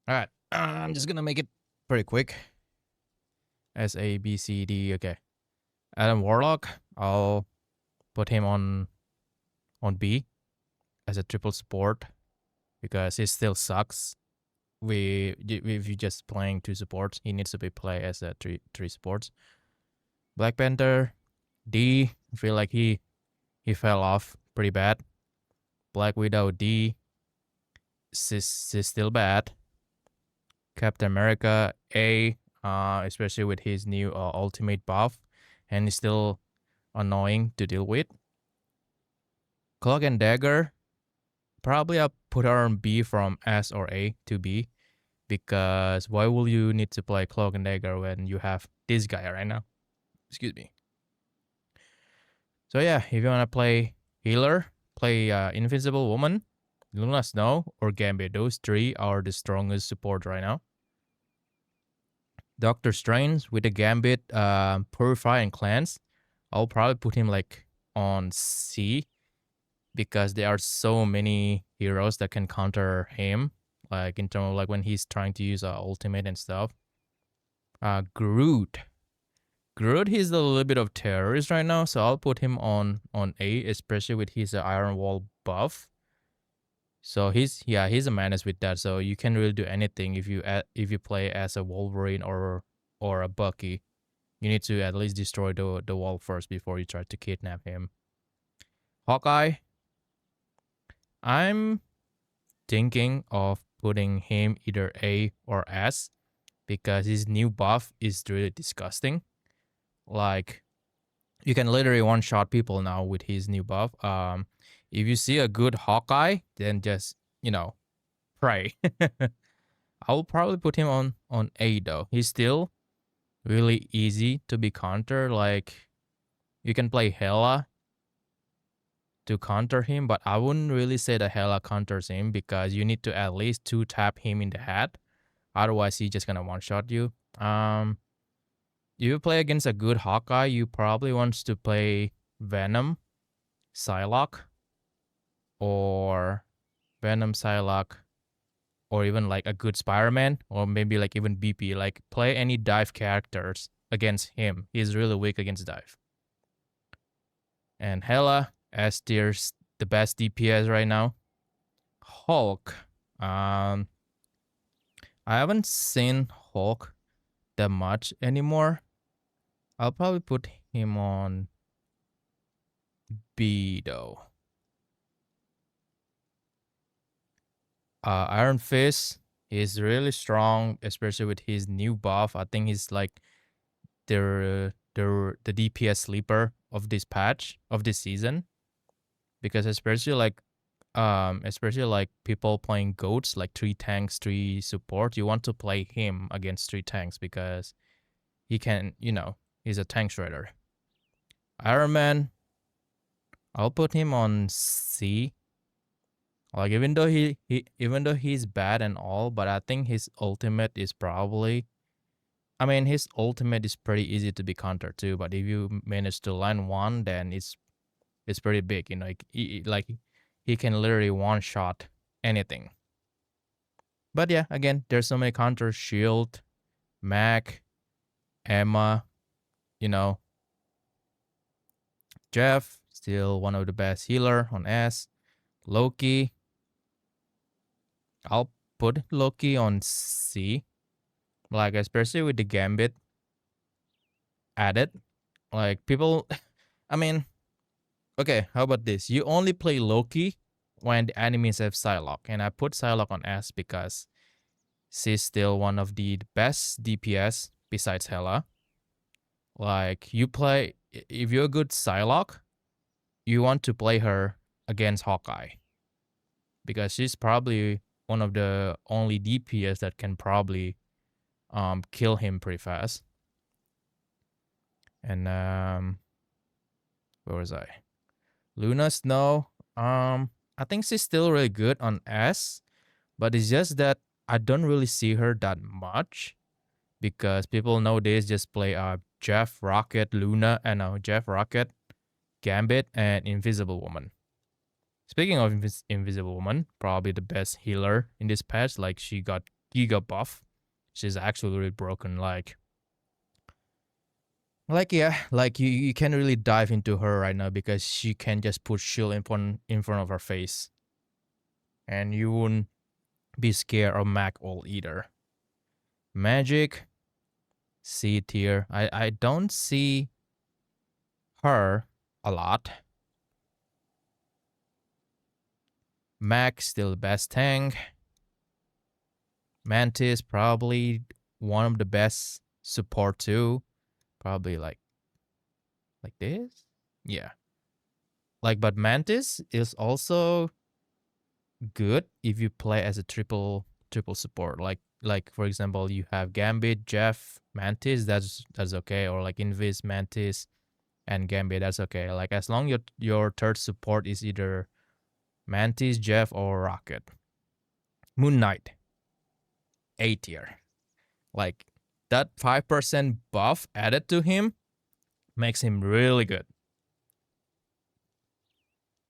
All right. I'm just gonna make it pretty quick. S A B C D. Okay. Adam Warlock. I'll put him on B as a triple support because he still sucks. If you just playing two supports, he needs to be play as a three supports. Black Panther D. I feel like he fell off pretty bad. Black Widow D. She's still bad. Captain America A. Especially with his new ultimate buff, and he's still annoying to deal with. Cloak and Dagger. Probably I'll put her on B from S or A to B because why will you need to play Cloak and Dagger when you have this guy right now? Excuse me. So yeah, if you wanna play healer, play Invisible Woman, Luna Snow, or Gambit. Those three are the strongest support right now. Doctor Strange with the Gambit, Purify and Cleanse. I'll probably put him like on C because there are so many heroes that can counter him, like in terms of like when he's trying to use ultimate and stuff. Groot. Groot, he's a little bit of terrorist right now, so I'll put him on A, especially with his Iron Wall buff. So he's a menace with that. So you can't really do anything if you play as a Wolverine or a Bucky. You need to at least destroy the wall first before you try to kidnap him. Hawkeye. I'm thinking of putting him either A or S because his new buff is really disgusting. Like you can literally one shot people now with his new buff. If you see a good Hawkeye, then just pray. I'll probably put him on A though. He's still really easy to be counter. Like you can play Hela to counter him, but I wouldn't really say that Hela counters him because you need to at least 2-tap him in the head. Otherwise, he's just gonna one shot you. If you play against a good Hawkeye, you probably want to play Venom, Psylocke, or Psylocke, or even like a good Spider-Man, or maybe like even BP. Like play any dive characters against him. He's really weak against dive. And Hela, S tier's the best DPS right now. Hulk. I haven't seen Hulk that much anymore. I'll probably put him on B though. Iron Fist is really strong, especially with his new buff. I think he's like the DPS sleeper of this patch of this season, because especially like people playing goats like 3 tanks, 3 support, you want to play him against 3 tanks because he can, he's a tank shredder. Iron Man, I'll put him on C. Like even though he's bad and all, but I think his ultimate is probably, his ultimate is pretty easy to be countered too. But if you manage to land one, then it's pretty big. He can literally one shot anything. But yeah, again, there's so many counters: Shield, Mac, Emma, Jeff, still one of the best healer on S. Loki, I'll put Loki on C. Like especially with the Gambit added. Like people okay, how about this? You only play Loki when the enemies have Psylocke. And I put Psylocke on S because she's still one of the best DPS besides Hela. Like if you're a good Psylocke, you want to play her against Hawkeye. Because she's probably one of the only DPS that can probably kill him pretty fast. And where was I? Luna Snow. I think she's still really good on S, but it's just that I don't really see her that much because people nowadays just play Jeff, Rocket, Luna, and Jeff, Rocket, Gambit, and Invisible Woman. Speaking of Invisible Woman, probably the best healer in this patch. Like she got Giga buff. She's actually really broken. Yeah, like you can't really dive into her right now because she can just put shield in front of her face, and you wouldn't be scared of Mac ult either. Magic, C tier. I don't see her a lot. Mac still the best tank. Mantis probably one of the best support too. Probably like this. Yeah. Like, but Mantis is also good if you play as a triple support. Like for example, you have Gambit, Jeff, Mantis. That's okay. Or like Invis, Mantis, and Gambit. That's okay. Like as long your third support is either Mantis, Jeff, or Rocket. Moon Knight, A tier. Like that 5% buff added to him makes him really good.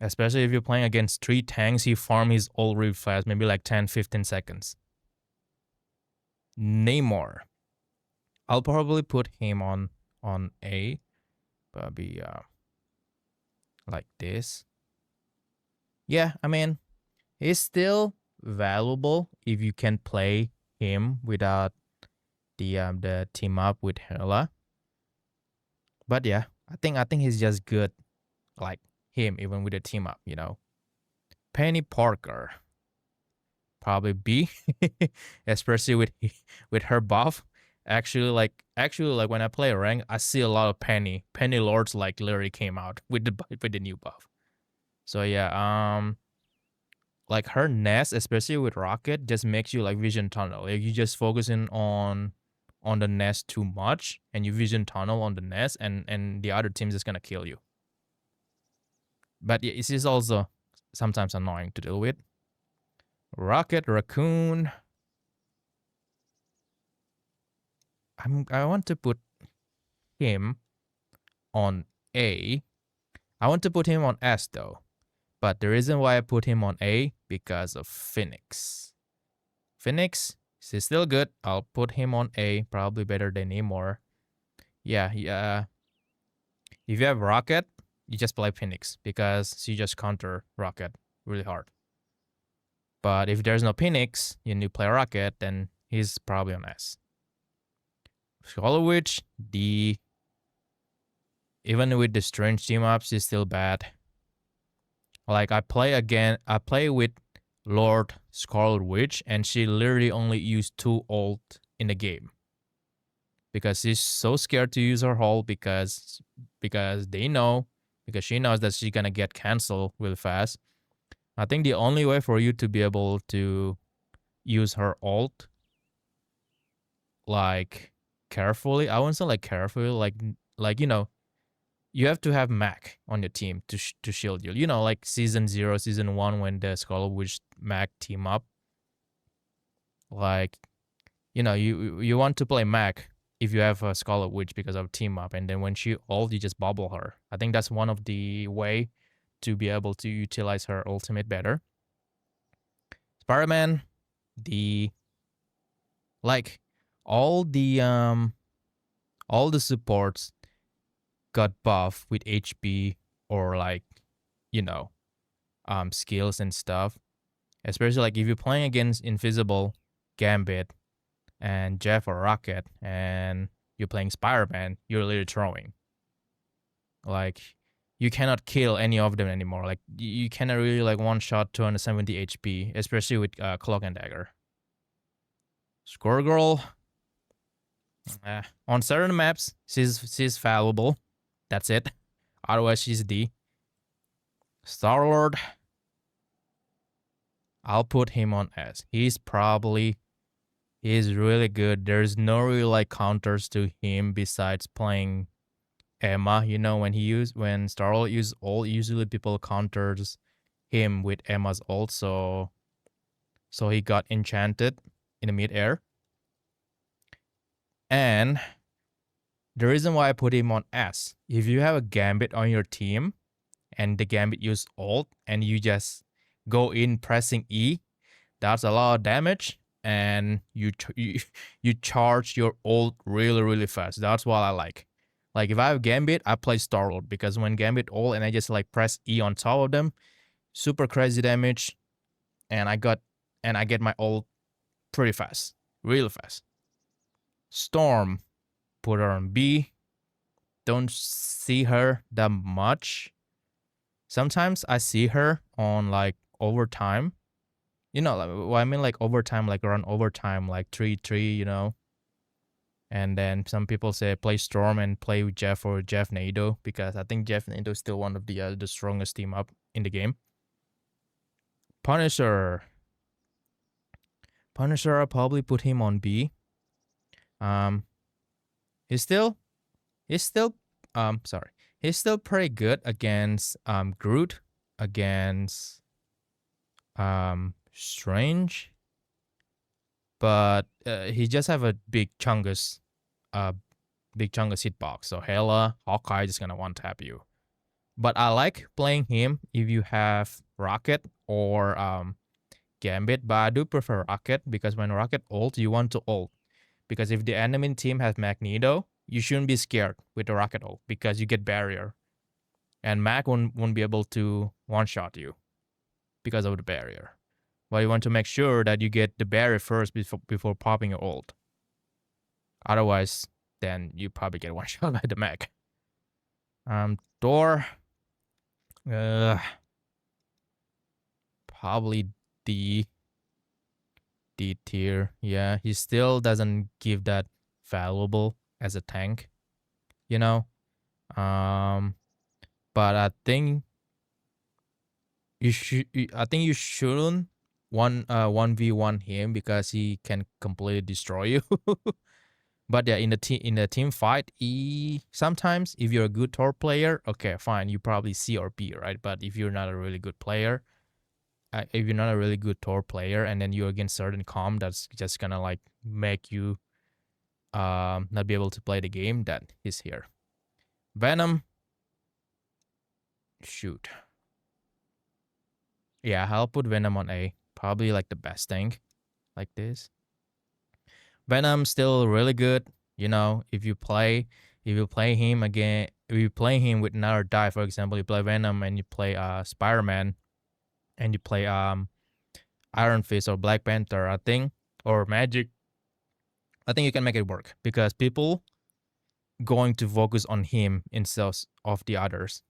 Especially if you're playing against 3 tanks, he farm his ult really fast, maybe like 10-15 seconds. Namor. I'll probably put him on A. Probably like this. Yeah, I mean, he's still valuable if you can play him without the team up with Hela. But yeah, I think he's just good like him even with the team up, you know. Penny Parker. Probably B, especially with her buff. Actually, like when I play a rank, I see a lot of Penny Lords like literally came out with the new buff. So yeah, like her nest, especially with Rocket, just makes you like vision tunnel. Like you just focusing on the nest too much, and you vision tunnel on the nest, and the other team is gonna kill you. But yeah, it is also sometimes annoying to deal with. Rocket Raccoon. I want to put him on A. I want to put him on S though. But the reason why I put him on A because of Phoenix. Phoenix is still good. I'll put him on A, probably better than Namor. Yeah. If you have Rocket, you just play Phoenix because she just counter Rocket really hard. But if there's no Phoenix and you play Rocket, then he's probably on S. Scarlet Witch, D. Even with the strange team ups, he's still bad. Like I play with Lord Scarlet Witch, and she literally only used 2 ult in the game. Because she's so scared to use her ult because she knows that she's gonna get cancelled real fast. I think the only way for you to be able to use her ult like carefully, I wouldn't say like carefully, like you know, you have to have Mac on your team to shield you. You know, like season 0, season 1 when the Scarlet Witch Mac team up. Like, you know, you want to play Mac if you have a Scarlet Witch because of team up, and then when she ult, you just bubble her. I think that's one of the way to be able to utilize her ultimate better. Spider-Man, like all the supports got buff with HP or like, you know, skills and stuff. Especially like if you're playing against Invisible, Gambit, and Jeff or Rocket, and you're playing Spider-Man, you're literally throwing. Like you cannot kill any of them anymore. Like you cannot really like one shot 270 HP, especially with Cloak and Dagger. Score Girl. On certain maps, she's fallible. That's it. Otherwise, she's D. Star Lord. I'll put him on S. He's really good. There's no real like counters to him besides playing Emma. You know, when Star Lord uses ult, usually people counters him with Emma's ult, so he got enchanted in the mid-air. And the reason why I put him on S, if you have a Gambit on your team and the Gambit use ult and you just go in pressing E, that's a lot of damage. and you charge your ult really really fast. That's what I like. Like if I have Gambit, I play Star Lord because when Gambit ult and I just like press E on top of them, super crazy damage, and I get my ult pretty fast, really fast. Storm, put her on B. Don't see her that much. Sometimes I see her on like overtime. Like, well, I mean like overtime, like around overtime, like 3-3, And then some people say play Storm and play with Jeff or Jeff Nado because I think Jeff Nado is still one of the strongest team up in the game. Punisher. Punisher, I'll probably put him on B. Um, he's still he's still sorry. He's still pretty good against Groot, against Strange, but he just have a uh big chungus hitbox. So Hela, Hawkeye is gonna one tap you. But I like playing him if you have Rocket or Gambit, but I do prefer Rocket because when Rocket ult, you want to ult. Because if the enemy team has Magneto, you shouldn't be scared with the Rocket ult because you get barrier. And Mag won't be able to one-shot you because of the barrier. But you want to make sure that you get the barrier first before popping your ult. Otherwise, then you probably get one-shot by the Mag. Thor, probably D tier. Yeah, he still doesn't give that valuable as a tank, you know. Um, but I think you should. I think you shouldn't 1v1 him because he can completely destroy you. But yeah, in the team fight, sometimes if you're a good Thor player, okay, fine, you probably C or B, right? But if you're not a really good player, if you're not a really good Thor player, and then you're against certain comp that's just gonna like make you not be able to play the game, that is here. Venom, shoot, yeah, I'll put Venom on A. Probably like the best thing, like this. Venom still really good. If you play him again, if you play him with another die, for example, you play Venom and you play Spider-Man and you play Iron Fist or Black Panther, I think, or Magic, I think you can make it work because people going to focus on him instead of the others.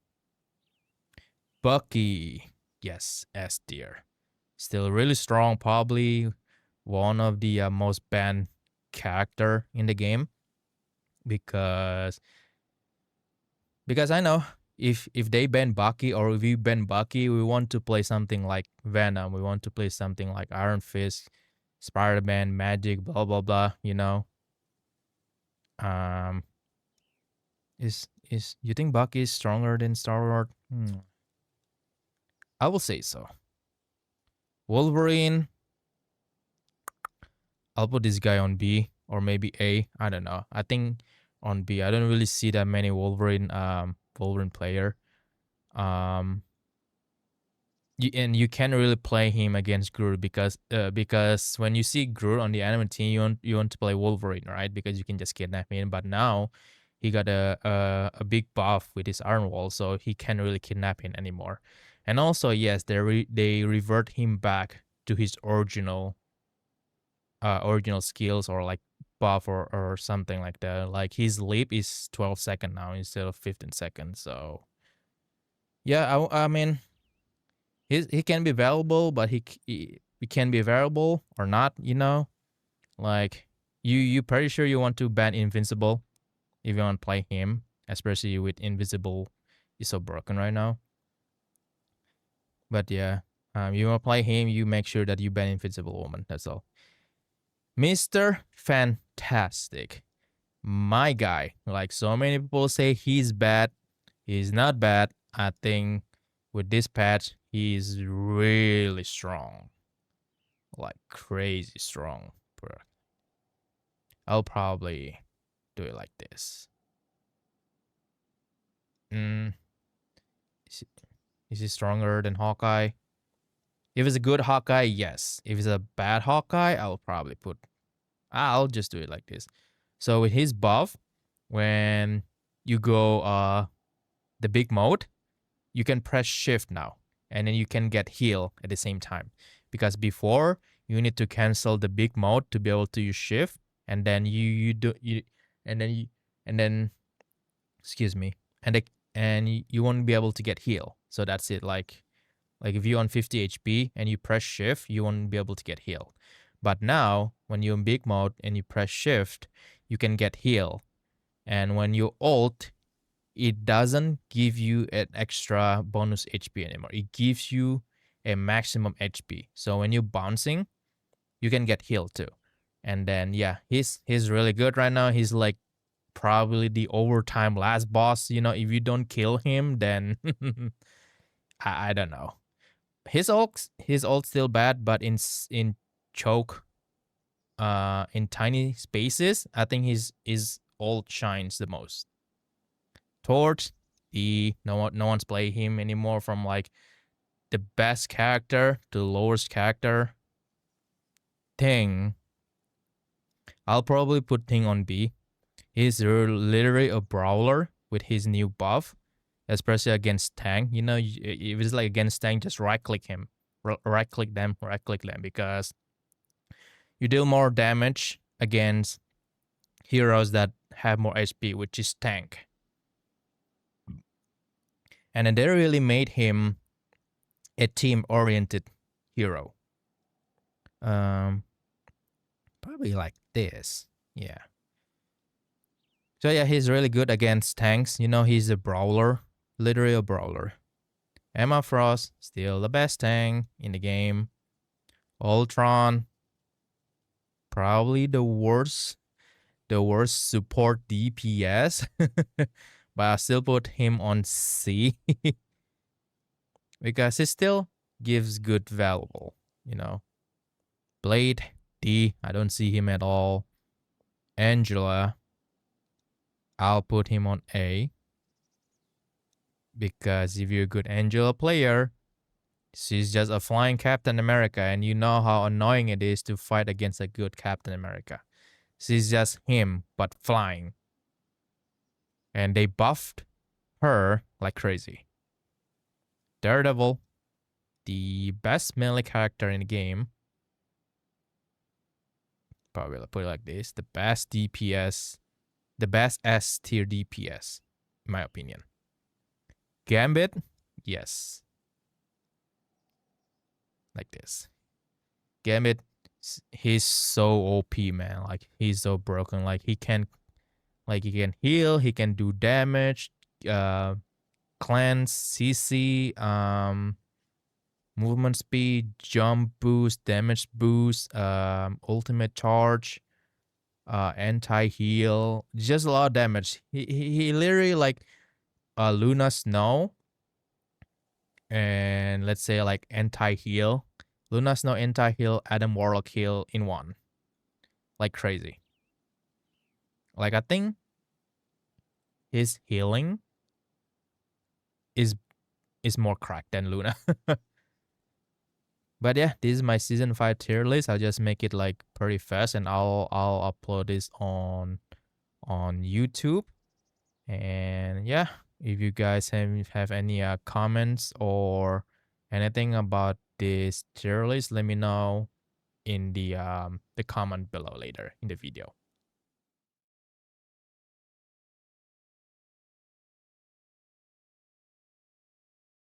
Bucky, yes, S tier, still really strong. Probably one of the most banned character in the game because I know if they ban Bucky or if we ban Bucky, we want to play something like Venom. We want to play something like Iron Fist, Spider-Man, Magic, blah blah blah. Um, is you think Bucky is stronger than Star-Lord? I will say so. Wolverine, I'll put this guy on B or maybe A. I don't know. I think on B. I don't really see that many Wolverine player. You can't really play him against Groot because when you see Groot on the anime team, you want to play Wolverine, right? Because you can just kidnap him. But now he got a big buff with his Iron Wall, so he can't really kidnap him anymore. And also, yes, they revert him back to his original skills or like buff or something like that. Like his leap is 12 seconds now instead of 15 seconds. So yeah, I mean he can be valuable, but he can be variable or not. Like you pretty sure you want to ban Invincible if you want to play him, especially with Invisible is so broken right now. But yeah, you want to play him, you make sure that you ban Invincible Woman. That's all. Mr. Fantastic, my guy. Like so many people say he's bad, he's not bad. I think with this patch, he's really strong. Like crazy strong. I'll probably do it like this. Mm, is he stronger than Hawkeye? If it's a good Hawkeye, yes. If it's a bad Hawkeye, I'll just do it like this. So with his buff, when you go the big mode, you can press shift now, and then you can get heal at the same time. Because before you need to cancel the big mode to be able to use shift, and then you do you and then you, and then excuse me, and you won't be able to get heal. So that's it. Like if you're on 50 HP and you press shift, you won't be able to get heal. But now when you're in big mode and you press shift, you can get heal. And when you ult, it doesn't give you an extra bonus HP anymore. It gives you a maximum HP. So when you're bouncing, you can get healed too. And then yeah, he's really good right now. He's like probably the overtime last boss. You know, if you don't kill him, then I don't know. His ult still bad, but in choke, in tiny spaces, I think his ult shines the most. Torch, no one's playing him anymore, from like the best character to the lowest character. Ting, I'll probably put Ting on B. He's literally a brawler with his new buff, especially against tank. You know, if it's like against tank, just right click him, right click them, because you deal more damage against heroes that have more HP, which is tank. And then they really made him a team-oriented hero. Probably like this. Yeah. So yeah, he's really good against tanks. You know, he's a brawler, literally a brawler. Emma Frost, still the best tank in the game. Ultron, probably the worst support DPS. But I still put him on C because he still gives good valuable, you know. Blade, D, I don't see him at all. Angela, I'll put him on A because if you're a good Angela player, she's just a flying Captain America, and you know how annoying it is to fight against a good Captain America. She's just him, but flying. And they buffed her like crazy. Daredevil, the best melee character in the game. Probably I'll put it like this. The best DPS, the best S tier DPS, in my opinion. Gambit, yes. Like this. Gambit, he's so OP, man. Like he's so broken. Like he can heal, he can do damage, cleanse, CC, movement speed, jump boost, damage boost, ultimate charge, anti-heal, just a lot of damage. He literally like Luna Snow, and let's say like anti-heal. Luna Snow anti-heal, Adam Warlock heal in one. Like crazy. Like I think his healing is more cracked than Luna. But yeah, this is my season 5 tier list. I'll just make it like pretty fast, and I'll upload this on YouTube. And yeah, if you guys have any comments or anything about this tier list, let me know in the comment below later in the video.